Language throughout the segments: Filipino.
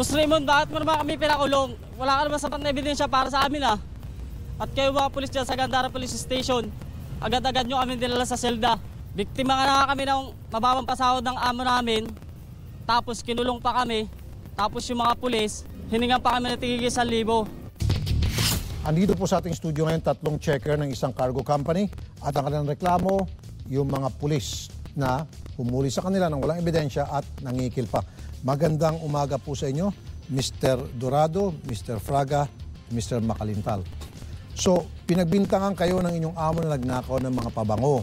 Boss Raymond, bakit mo naman kami pinakulong? Wala ka naman sapat na ebidensya para sa amin ah. At kayo mga pulis dyan sa Gandara Police Station, agad-agad nyo kami dinala sa selda. Biktima ka na kami ng mababang pasahod ng amo namin, tapos kinulong pa kami, tapos yung mga pulis, hiningan pa kami ng tigigil 1,000. Andito po sa ating studio ngayon 3 checker ng isang cargo company at ang kanilang reklamo, yung mga pulis na humuli sa kanila ng walang ebidensya at nangikil pa. Magandang umaga po sa inyo, Mr. Dorado, Mr. Fraga, Mr. Makalintal. So, pinagbintangan kayo ng inyong amo na nagnakaw ng mga pabango.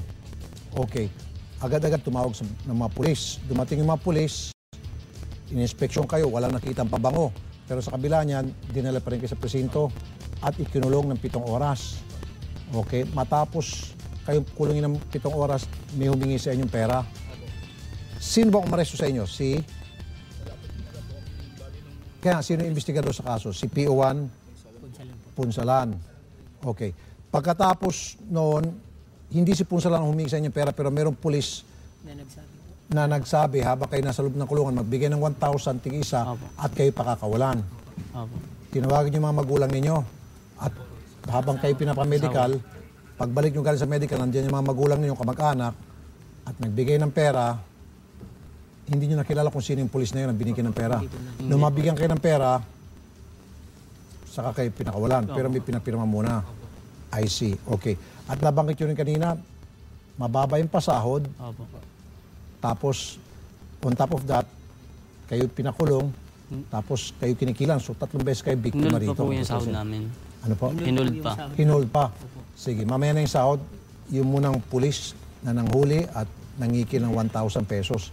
Okay, agad-agad tumawag ng mga pulis. Dumating yung mga pulis, in-inspeksyon kayo, walang nakitang pabango. Pero sa kabila niyan, dinala pa rin kayo sa presinto at ikinulong ng 7 oras. Okay, matapos kayong kulungin ng 7 oras, may humingi sa inyong pera. Sino ba umaresto sa inyo? Kaya sino yung investigador sa kaso? Si PO1 Punsalan. Okay. Pagkatapos noon, hindi si Punsalan ang humingi sa inyong pera pero mayroong pulis na nagsabi habang kayo nasa loob ng kulungan, magbigay ng 1,000 tig-isa at kayo pakakawalan. Tinawagan yung mga magulang ninyo at habang kayo pinapamedical, pagbalik nyo galing sa medical, nandiyan yung mga magulang ninyo, kamag-anak at nagbigay ng pera, hindi nyo nakilala kung sino yung pulis na yun ang binigyan ng pera. Nung mabigyan kayo ng pera, saka kayo pinakawalan. Pero may pinapirma muna. I see. Okay. At nabanggit nyo rin kanina, mababa yung pasahod. Tapos, on top of that, kayo pinakulong. Tapos, kayo kinikilan. So, 3 beses kayo biktima rito. Hinold pa po yung sahod namin. Ano po? Hinold pa. Hinold pa. Sige, mamaya na yung sahod. Yung munang pulis na nanghuli at nangikil ng 1,000 pesos.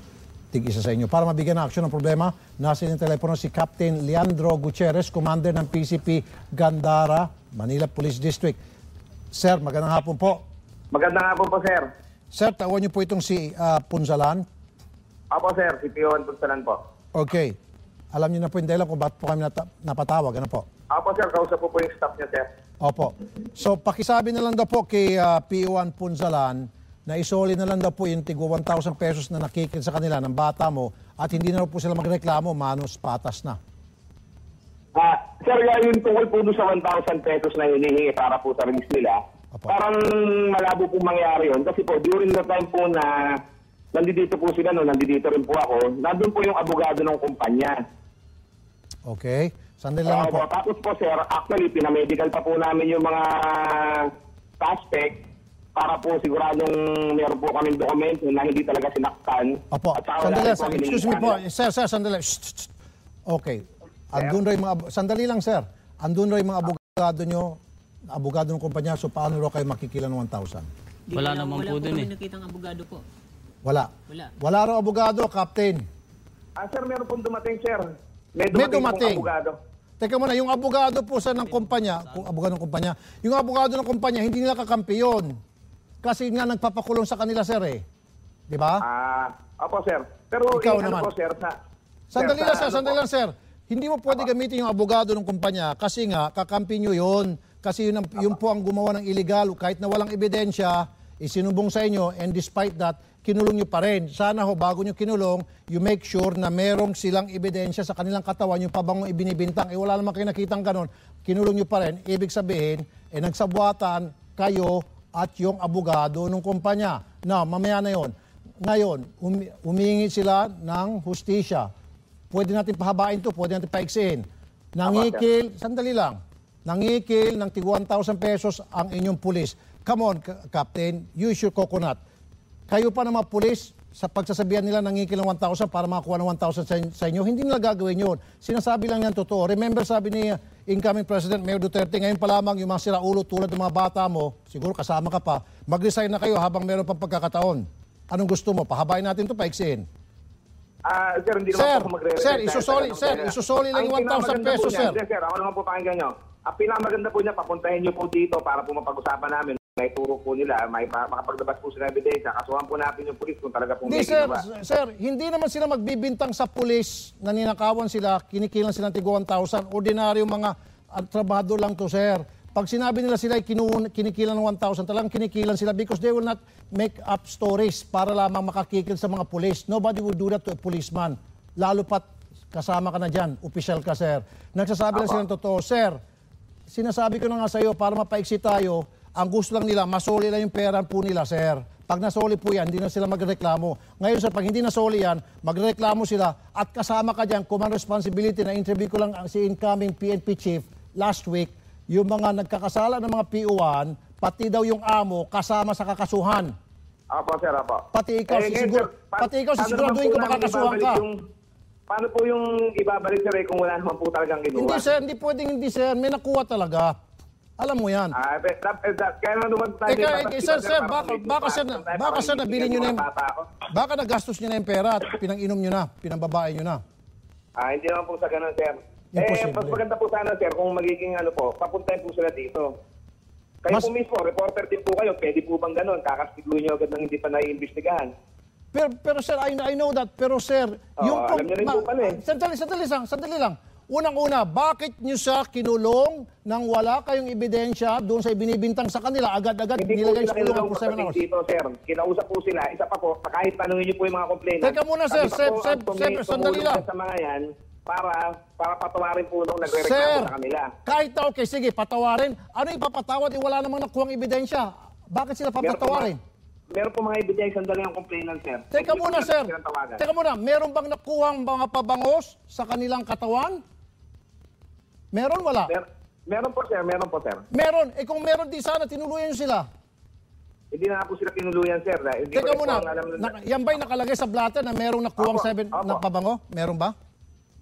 Tig-isa sa inyo. Para mabigyan ng aksyon ng problema, nasa inyong telepono si Captain Leandro Gutierrez, Commander ng PCP Gandara, Manila Police District. Sir, magandang hapon po. Magandang hapon po, sir. Sir, tawan niyo po itong si Punsalan. Apo, sir. Si Pion Punsalan po. Okay. Alam niyo na po yung dahilan kung bakit po kami napatawag. Ano po? Apo, sir. Kausap po yung staff niya, sir. Opo. So, pakisabi na lang daw po kay P1 Punsalan na isoli na lang daw po yung tigwa 1,000 pesos na nakikil sa kanila ng bata mo at hindi na po sila magreklamo, manos patas na. Sir, yung tungkol po doon sa 1,000 pesos na hinihingi para po sa release nila, parang malabo po mangyari yun. Kasi po, during the time po na nandito po sila, nandito rin po ako, nandun po yung abogado ng kumpanya. Okay. Sandali lang po. Tapos po, sir, actually, pinamedical pa po namin yung mga suspect para po siguradong meron po kaming dokumento na hindi talaga sinaktan. Opo, sandali lang. Excuse me po. Sir, sandali. Shh. Okay. Andun rin mga, sandali lang, sir. Andun rin mga abogado nyo, abogado ng kumpanya, so paano rin kayo makikila ng 1,000? Wala naman po dun eh. Wala po nakitang abogado po. Wala. Wala rin abogado, Captain. Sir, meron pong dumating, sir. May dumating. Abogado. Teka muna, yung abogado po sa ng kumpanya, yung abogado ng kumpanya, hindi nila kakampi yun. Kasi nga nagpapakulong sa kanila, sir eh. Di ba? Opo, sir. Pero ikaw naman. Po, sir, sandali lang, sir. Hindi mo pwede gamitin yung abogado ng kumpanya kasi nga, kakampi nyo yun. Kasi yun po ang gumawa ng illegal. Kahit na walang ebidensya, isinumbong sa inyo, and despite that, kinulong nyo pa rin. Sana ho, bago nyo kinulong, you make sure na merong silang ebidensya sa kanilang katawan, yung pabangong ibinibintang. Wala naman kayo nakitang ganon. Kinulong nyo pa rin. Ibig sabihin, nagsabwatan kayo at yung abogado ng kumpanya. Now, mamaya na yon. Ngayon, humingi sila ng hustisya. Pwede natin pahabain to, pwede natin paiksihin. Nangikil, sandali lang, nangikil ng tig 1,000 pesos ang inyong pulis. Come on, Captain, use your coconut. Kayo pa na mga pulis, sa pagsasabihan nila nangikil ng 1,000 para makakuha ng 1,000 sa inyo, hindi nila gagawin yun. Sinasabi lang yan totoo. Remember, sabi ni incoming President Mayor Duterte, ngayon pa lamang yung mga siraulo tulad ng mga bata mo, siguro kasama ka pa, mag-resign na kayo habang meron pang pagkakataon. Anong gusto mo? Pahabain natin ito, paiksihin. Sir, hindi naman po magre-resign. Isusoli lang yung 1,000 pesos, sir. Sir, ako naman po pakinggan nyo. Ang pinamaganda po niya, papuntahin nyo po dito para po mapag-usapan namin. May turo po nila, may makapaglabas po sila ng ebidensya. Kasuhan po natin yung pulis kung talaga po may ginawa. Sir, hindi naman sila magbibintang sa pulis na ninakawan sila, kinikilan sila ng tig 1,000. Ordinaryong mga trabahador lang to, sir. Pag sinabi nila sila kinikilan ng 1,000, talagang kinikilan sila because they will not make up stories para lamang makakikil sa mga pulis. Nobody would do that to a policeman. Lalo pat kasama ka na dyan, opisyal ka, sir. Nagsasabi lang sila ng totoo, sir, sinasabi ko na nga sa iyo, para mapaiksi tayo, ang gusto lang nila, masoli lang yung pera po nila, sir. Pag nasoli po yan, hindi na sila magreklamo. Ngayon, sir, pag hindi nasoli yan, magreklamo sila at kasama ka dyan, command responsibility, na interview ko lang si incoming PNP chief last week, yung mga nagkakasala ng mga PO1, pati daw yung amo, kasama sa kakasuhan. Apo, sir, apo. Pati ikaw, sisiguraduhin ko makakasuhan ka. Paano po yung ibabalik, sir, kung wala naman po talagang kinuha? Hindi, sir, hindi pwedeng hindi, sir. May nakuha talaga. Alam mo yan. Kaya naman tayo... Sir, baka sir, nabili nyo na yung... Baka nagastos nyo na yung pera at pinang-inom nyo na, pinambabae nyo na. Hindi naman po sa ganun, sir. Imposible. Mas maganda po sana, sir, kung magiging papuntahin po sila dito. Kayo po mismo, reporter din po kayo, pwede po bang ganun? Kakastigulo nyo agad ng hindi pa naiimbestigahan. Pero sir, I know that. Pero sir, yung... alam nyo rin po pala eh. Sandali lang. Unang-una, bakit nyo siya kinulong nang wala kayong ebidensya doon sa ibinibintang sa kanila? Agad-agad nilagay sa kulungan for 7 hours. Dito, sir. Kinausap po sila. Isa pa po, kahit tanungin nyo po yung mga complainant. Teka muna, sir. Sandali lang. Sa mga yan, para patawarin po nung nagre-reklamo Sir, sa kanila. kahit okay, sige, patawarin. Ano ipapatawad? Wala namang nakuhang ebidensya. Bakit sila papatawarin? Meron po mga ebidensya sandali ang complainant, sir. Teka muna, sir. Teka muna, meron bang nakuhang mga pabangos sa kanilang katawan? Meron, wala? Meron po, sir. Meron po, sir. Meron. Kung meron, di sana tinuluyan nyo sila. Hindi na po sila tinuluyan, sir. Teka muna, yan ba'y nakalagay sa blatter na merong nakuhang 7 na pabango? Meron ba?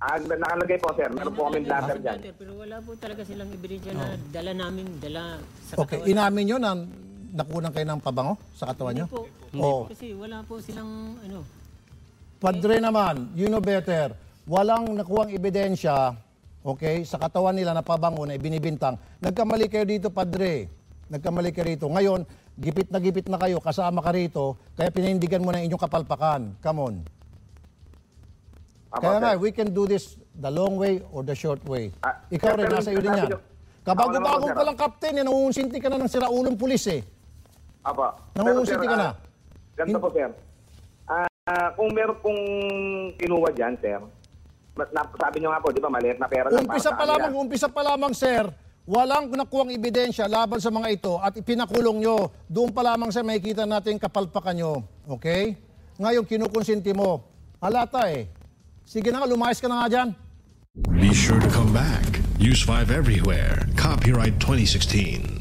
Nakalagay po, sir. Meron po kami blatter dyan. Pero wala po talaga silang ebidensya na dala sa Okay, inamin nyo na nakunan kayo ng pabango sa katawan nyo? Hindi po. Kasi wala po silang Padre naman, you know better. Walang nakuhang ebidensya, okay, sa katawan nila na pabango na ibinibintang. Nagkamali kayo dito, Padre. Nagkamali kayo rito. Ngayon, gipit na kayo, kasama ka rito, kaya pinindigan mo na inyong kapalpakan. Come on. Kaya nga, we can do this the long way or the short way. Ikaw rin, nasa iyo din yan. Kabago-bago pa lang, Captain, nangungunsinti ka na ng siraulong pulis eh. Apa. Nangungunsinti ka na. Ganito po, sir. Kung meron pong kinuha dyan, sir, sabi nyo nga po, di ba, maliit na pera lang. Umpisa pa lamang, sir, walang nakuhang ebidensya laban sa mga ito at ipinakulong nyo. Doon pa lamang, sir, makikita natin kapalpakan nyo. Okay? Ngayon, kinukonsinti mo. Halata eh. Sige na nga, lumayas ka na nga dyan. Be sure to come back. Use 5 everywhere. Copyright 2016.